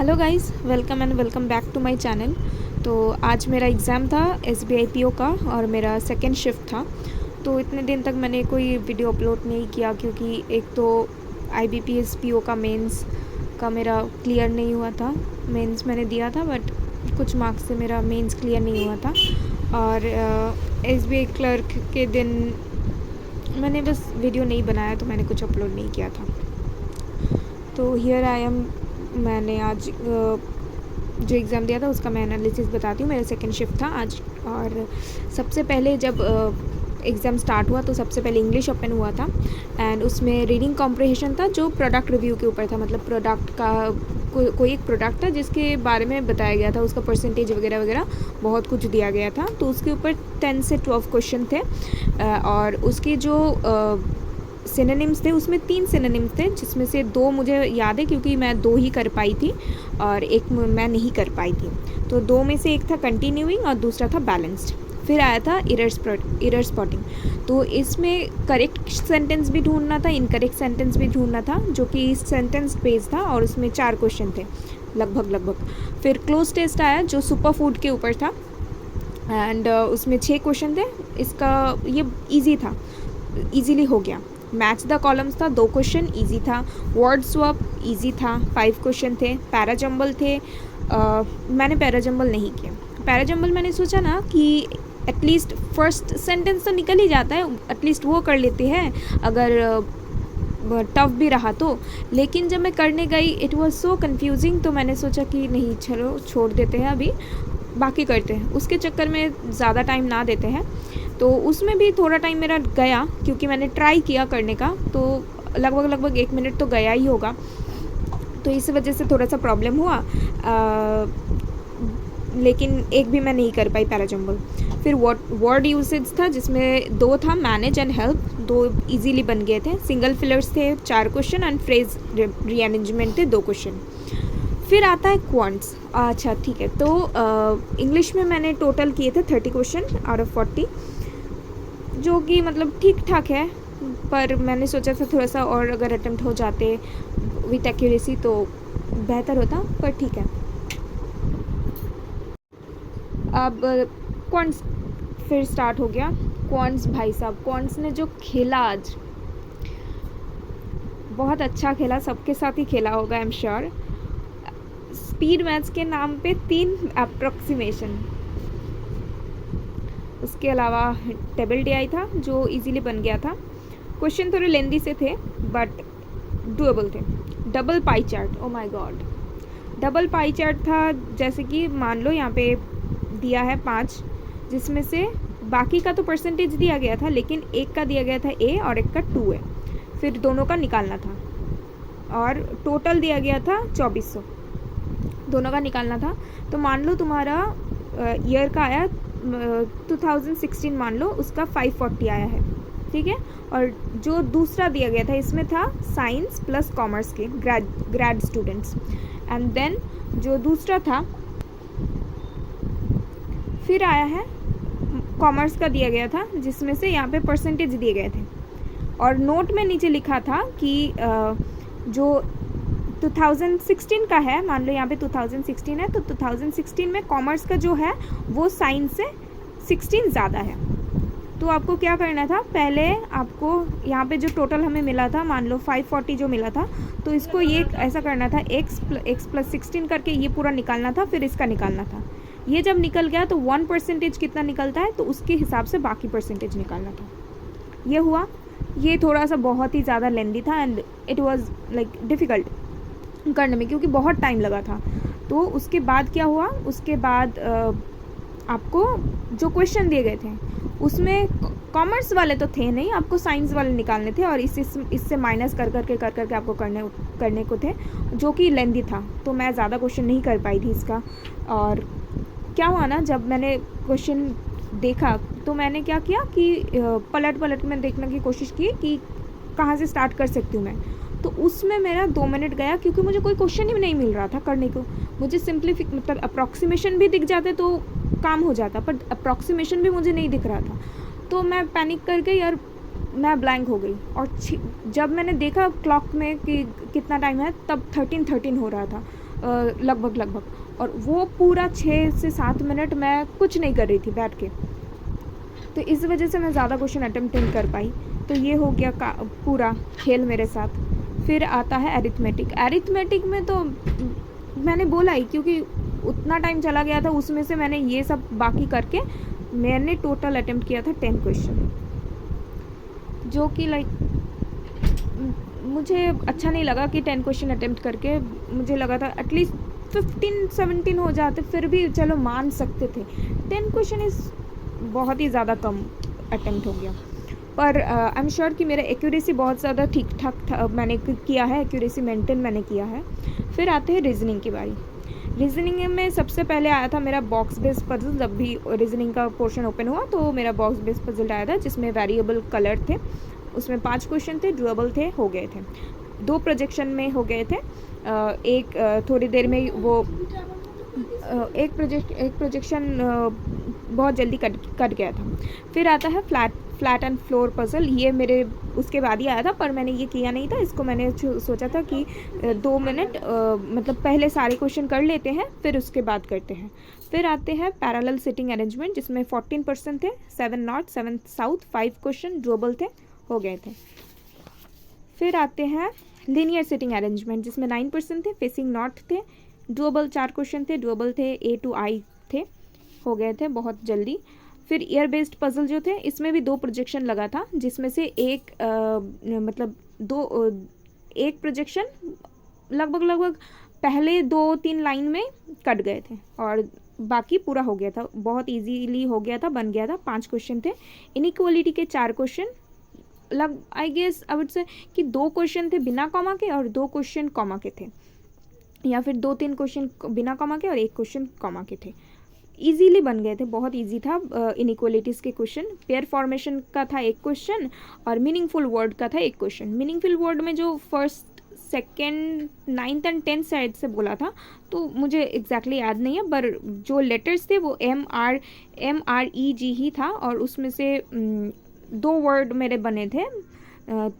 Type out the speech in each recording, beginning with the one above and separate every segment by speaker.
Speaker 1: Hello guys, welcome and welcome back to my channel. तो आज मेरा एग्ज़ाम था SBI PO का और मेरा सेकंड शिफ्ट था। तो इतने दिन तक मैंने कोई वीडियो अपलोड नहीं किया क्योंकि एक तो IBPS PO का मेंस का मेरा क्लियर नहीं हुआ था। मेंस मैंने दिया था बट कुछ मार्क्स से मेरा मेंस क्लियर नहीं हुआ था। और SBI क्लर्क के दिन मैंने बस वीडियो नहीं बनाया तो मैंने कुछ अपलोड नहीं किया था। तो हियर आई एम। मैंने आज जो एग्ज़ाम दिया था उसका मैं एनालिसिस बताती हूँ। मेरा सेकंड शिफ्ट था आज। और सबसे पहले जब एग्ज़ाम स्टार्ट हुआ तो सबसे पहले इंग्लिश ओपन हुआ था एंड उसमें रीडिंग कॉम्प्रिहेंशन था जो प्रोडक्ट रिव्यू के ऊपर था। मतलब प्रोडक्ट का कोई एक प्रोडक्ट था जिसके बारे में बताया गया था, उसका परसेंटेज वगैरह वगैरह बहुत कुछ दिया गया था। तो उसके ऊपर 10 से 12 क्वेश्चन थे और उसके जो सिनोनिम्स थे उसमें 3 सिनोनिम्स थे जिसमें से 2 मुझे याद है क्योंकि मैं 2 ही कर पाई थी और एक मैं नहीं कर पाई थी। तो 2 में से एक था कंटिन्यूइंग और दूसरा था बैलेंस्ड। फिर आया था इरर स्पॉटिंग। तो इसमें करेक्ट सेंटेंस भी ढूंढना था, इनकरेक्ट सेंटेंस भी ढूंढना था, जो कि सेंटेंस बेस्ड था और उसमें 4 क्वेश्चन थे लगभग। फिर क्लोज टेस्ट आया जो सुपर फूड के ऊपर था एंड उसमें 6 क्वेश्चन थे। इसका ये ईजी था, ईजीली हो गया। मैच द कॉलम्स था, 2 क्वेश्चन ईजी था। वर्ड स्वैप ईजी था, 5 क्वेश्चन थे। पैराजंबल थे, मैंने पैराजंबल नहीं किया। पैराजंबल मैंने सोचा ना कि एटलीस्ट फर्स्ट सेंटेंस तो निकल ही जाता है, एटलीस्ट वो कर लेते हैं अगर टफ भी रहा तो। लेकिन जब मैं करने गई इट वाज सो कंफ्यूजिंग, तो मैंने सोचा कि नहीं चलो छोड़ देते हैं, अभी बाकी करते हैं। उसके चक्कर में ज़्यादा टाइम ना देते हैं। तो उसमें भी थोड़ा टाइम मेरा गया क्योंकि मैंने ट्राई किया करने का, तो लगभग 1 मिनट तो गया ही होगा। तो इस वजह से थोड़ा सा प्रॉब्लम हुआ, लेकिन एक भी मैं नहीं कर पाई पैराजंबल। फिर वर्ड यूसेज था जिसमें 2 था, मैनेज एंड हेल्प, 2 इजीली बन गए थे। सिंगल फिलर्स थे 4 क्वेश्चन एंड फ्रेज रीअरेंजमेंट थे 2 क्वेश्चन। फिर आता है क्वांट्स। अच्छा ठीक है, तो इंग्लिश में मैंने टोटल किए थे 30 क्वेश्चन आउट ऑफ 40, जो कि मतलब ठीक ठाक है। पर मैंने सोचा था थोड़ा सा और अगर अटेम्प्ट हो जाते विथ एक्यूरेसी तो बेहतर होता, पर ठीक है। अब क्वांट्स फिर स्टार्ट हो गया। क्वांट्स भाई साहब, क्वांट्स ने जो खेला आज बहुत अच्छा खेला, सबके साथ ही खेला होगा I am sure. Speed maths के नाम पे 3 अप्रोक्सीमेशन, उसके अलावा टेबल डी आई था जो इजीली बन गया था। क्वेश्चन थोड़े लेंदी से थे बट डूएबल थे। Double pie chart, oh my God, double pie chart था। जैसे कि मान लो यहाँ पे दिया है 5, जिसमें से बाकी का तो परसेंटेज दिया गया था लेकिन एक का दिया गया था A और एक का 2 है, फिर दोनों का निकालना था और टोटल दिया गया था 2400, दोनों का निकालना था। तो मान लो तुम्हारा ईयर का आया 2016, मान लो उसका 540 आया है, ठीक है। और जो दूसरा दिया गया था इसमें था साइंस प्लस कॉमर्स के ग्रेड स्टूडेंट्स, एंड देन जो दूसरा था फिर आया है कॉमर्स का दिया गया था जिसमें से यहाँ पे परसेंटेज दिए गए थे। और नोट में नीचे लिखा था कि जो 2016 का है, मान लो यहाँ पे 2016 है, तो 2016 में कॉमर्स का जो है वो साइंस से 16 ज़्यादा है। तो आपको क्या करना था, पहले आपको यहाँ पे जो टोटल हमें मिला था, मान लो 540 जो मिला था, तो इसको ये ऐसा करना था x प्लस 16 करके ये पूरा निकालना था, फिर इसका निकालना था। ये जब निकल गया तो 1% कितना निकलता है तो उसके हिसाब से बाकी परसेंटेज निकालना था। ये हुआ। ये थोड़ा सा बहुत ही ज़्यादा लेंदी था and it was like difficult करने में क्योंकि बहुत टाइम लगा था। तो उसके बाद क्या हुआ, उसके बाद आपको जो क्वेश्चन दिए गए थे उसमें कॉमर्स वाले तो थे नहीं, आपको साइंस वाले निकालने थे और इससे माइनस कर करके आपको करने को थे, जो कि लेंदी था। तो मैं ज़्यादा क्वेश्चन नहीं कर पाई थी इसका। और क्या हुआ ना, जब मैंने क्वेश्चन देखा तो मैंने क्या किया कि पलट में देखने की कोशिश की कि कहाँ से स्टार्ट कर सकती हूँ मैं। तो उसमें मेरा 2 मिनट गया क्योंकि मुझे कोई क्वेश्चन ही नहीं मिल रहा था करने को। मुझे मतलब अप्रॉक्सीमेशन भी दिख जाते तो काम हो जाता, पर अप्रॉक्सीमेशन भी मुझे नहीं दिख रहा था। तो मैं पैनिक कर गई और मैं ब्लैंक हो गई। और जब मैंने देखा क्लॉक में कि कितना टाइम है, तब 13:13 हो रहा था। लगभग, और वो पूरा 6 से 7 मिनट मैं कुछ नहीं कर रही थी बैठ के। तो इस वजह से मैं ज़्यादा क्वेश्चन अटेम्प्ट नहीं कर पाई। तो ये हो गया का पूरा खेल मेरे साथ। फिर आता है एरिथमेटिक। एरिथमेटिक में तो मैंने बोला ही, क्योंकि उतना टाइम चला गया था, उसमें से मैंने ये सब बाकी करके मैंने टोटल अटेम्प्ट किया था 10 क्वेश्चन, जो कि लाइक मुझे अच्छा नहीं लगा कि 10 क्वेश्चन अटेम्प्ट करके। मुझे लगा था एटलीस्ट 15-17 हो जाते, फिर भी चलो मान सकते थे। 10 क्वेश्चन इज़ बहुत ही ज़्यादा कम अटेम्प्ट हो गया। पर आई एम श्योर कि मेरा एक्यूरेसी बहुत ज़्यादा ठीक ठाक था, मैंने किया है, एक्यूरेसी मेंटेन मैंने किया है। फिर आते हैं रीजनिंग की बारी। रीजनिंग में सबसे पहले आया था मेरा बॉक्स बेस्ड पजल। जब भी रीजनिंग का पोर्शन ओपन हुआ तो मेरा बॉक्स बेस्ड पजल आया था, जिसमें वेरिएबल कलर थे। उसमें 5 क्वेश्चन थे, डुएबल थे, हो गए थे। 2 प्रोजेक्शन में हो गए थे। एक थोड़ी देर में वो एक प्रोजेक्शन बहुत जल्दी कट गया था। फिर आता है फ्लैट एंड फ्लोर पजल। ये मेरे उसके बाद ही आया था, पर मैंने ये किया नहीं था। इसको मैंने सोचा था कि 2 मिनट मतलब पहले सारे क्वेश्चन कर लेते हैं, फिर उसके बाद करते हैं। फिर आते हैं पैरेलल सिटिंग अरेंजमेंट, जिसमें 14% थे, 7 नॉर्थ 7 साउथ, 5 क्वेश्चन डुएबल थे, हो गए थे। फिर आते हैं लीनियर सिटिंग अरेंजमेंट, जिसमें 9% थे, फेसिंग नॉर्थ थे, डुएबल 4 क्वेश्चन थे, डुएबल थे, A to I थे, हो गए थे बहुत जल्दी। फिर ईयर बेस्ड पजल जो थे, इसमें भी 2 प्रोजेक्शन लगा था, जिसमें से एक एक प्रोजेक्शन लगभग पहले 2-3 लाइन में कट गए थे, और बाकी पूरा हो गया था, बहुत इजीली हो गया था, बन गया था। 5 क्वेश्चन थे। इनइक्वालिटी के 4 question I guess I would say कि 2 क्वेश्चन थे बिना कॉमा के और 2 क्वेश्चन कॉमा के थे, या फिर 2-3 क्वेश्चन बिना कॉमा के और 1 क्वेश्चन कॉमा के थे। इजीली बन गए थे, बहुत इजी था इनइक्वालिटीज़ के क्वेश्चन। पेयर फॉर्मेशन का था 1 क्वेश्चन, और मीनिंगफुल वर्ड का था 1 क्वेश्चन। मीनिंगफुल वर्ड में जो first, second, 9th and 10th side से बोला था, तो मुझे एग्जैक्टली याद नहीं है, पर जो लेटर्स थे वो MREG ही था, और उसमें से 2 वर्ड मेरे बने थे।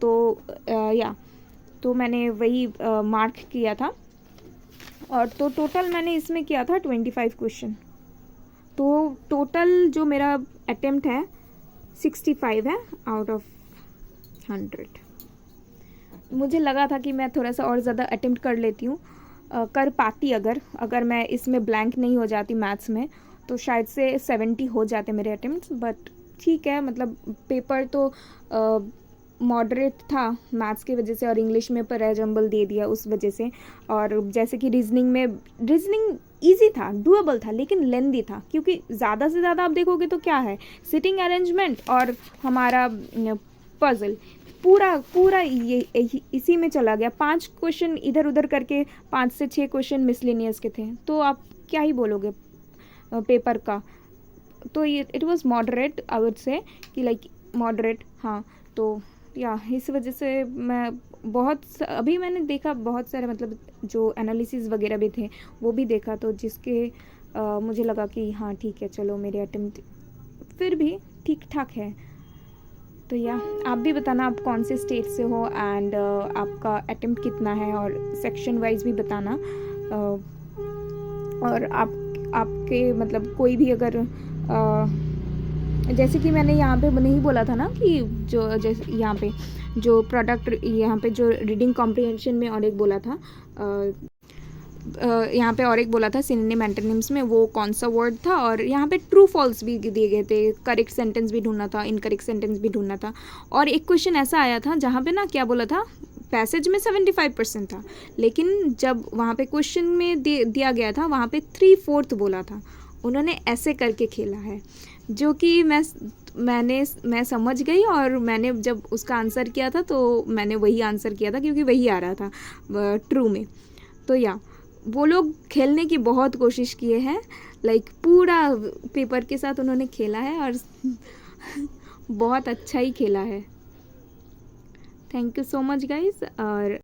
Speaker 1: तो मैंने वही मार्क किया था, और तो टोटल मैंने इसमें किया था 25 क्वेश्चन। तो टोटल जो मेरा अटेम्प्ट है 65 है आउट ऑफ 100। मुझे लगा था कि मैं थोड़ा सा और ज़्यादा अटेम्प्ट कर लेती हूँ, कर पाती अगर मैं इसमें ब्लैंक नहीं हो जाती मैथ्स में, तो शायद से 70 हो जाते मेरे अटेम्प्ट्स। बट ठीक है, मतलब पेपर तो मॉडरेट था मैथ्स की वजह से, और इंग्लिश में पर जंबल दे दिया उस वजह से। और जैसे कि रीजनिंग इजी था, डुएबल था, लेकिन लेंदी था, क्योंकि ज़्यादा से ज़्यादा आप देखोगे तो क्या है, सिटिंग अरेंजमेंट और हमारा पजल पूरा ये इसी में चला गया। 5 क्वेश्चन इधर उधर करके 5 से 6 क्वेश्चन मिसलेनियस के थे, तो आप क्या ही बोलोगे पेपर का। तो ये it was moderate, I would say कि लाइक मॉडरेट, हाँ। तो या इस वजह से मैं अभी मैंने देखा बहुत सारे, मतलब जो एनालिसिस वगैरह भी थे वो भी देखा, तो जिसके मुझे लगा कि हाँ ठीक है, चलो मेरे अटेम्प्ट फिर भी ठीक ठाक है। तो या आप भी बताना आप कौन से स्टेट से हो, एंड आपका अटेम्प्ट कितना है, और सेक्शन वाइज भी बताना। और आपके मतलब कोई भी अगर जैसे कि मैंने यहाँ पे नहीं बोला था ना कि जो जैसे यहाँ पे जो प्रोडक्ट, यहाँ पे जो रीडिंग कॉम्प्रिहेंशन में और एक बोला था, यहाँ पे और एक बोला था सिनोनिम एंटोनिम्स में, वो कौन सा वर्ड था। और यहाँ पे ट्रू फॉल्स भी दिए गए थे, करेक्ट सेंटेंस भी ढूंढना था, इनकरेक्ट सेंटेंस भी ढूंढना था। और एक क्वेश्चन ऐसा आया था जहाँ पे ना क्या बोला था, पैसेज में 75% था, लेकिन जब वहाँ पे क्वेश्चन में दिया गया था वहाँ पे 3/4 बोला था। उन्होंने ऐसे करके खेला है, जो कि मैं समझ गई, और मैंने जब उसका आंसर किया था तो मैंने वही आंसर किया था, क्योंकि वही आ रहा था ट्रू में। तो या वो लोग खेलने की बहुत कोशिश किए हैं, लाइक पूरा पेपर के साथ उन्होंने खेला है, और बहुत अच्छा ही खेला है। Thank you so much guys. और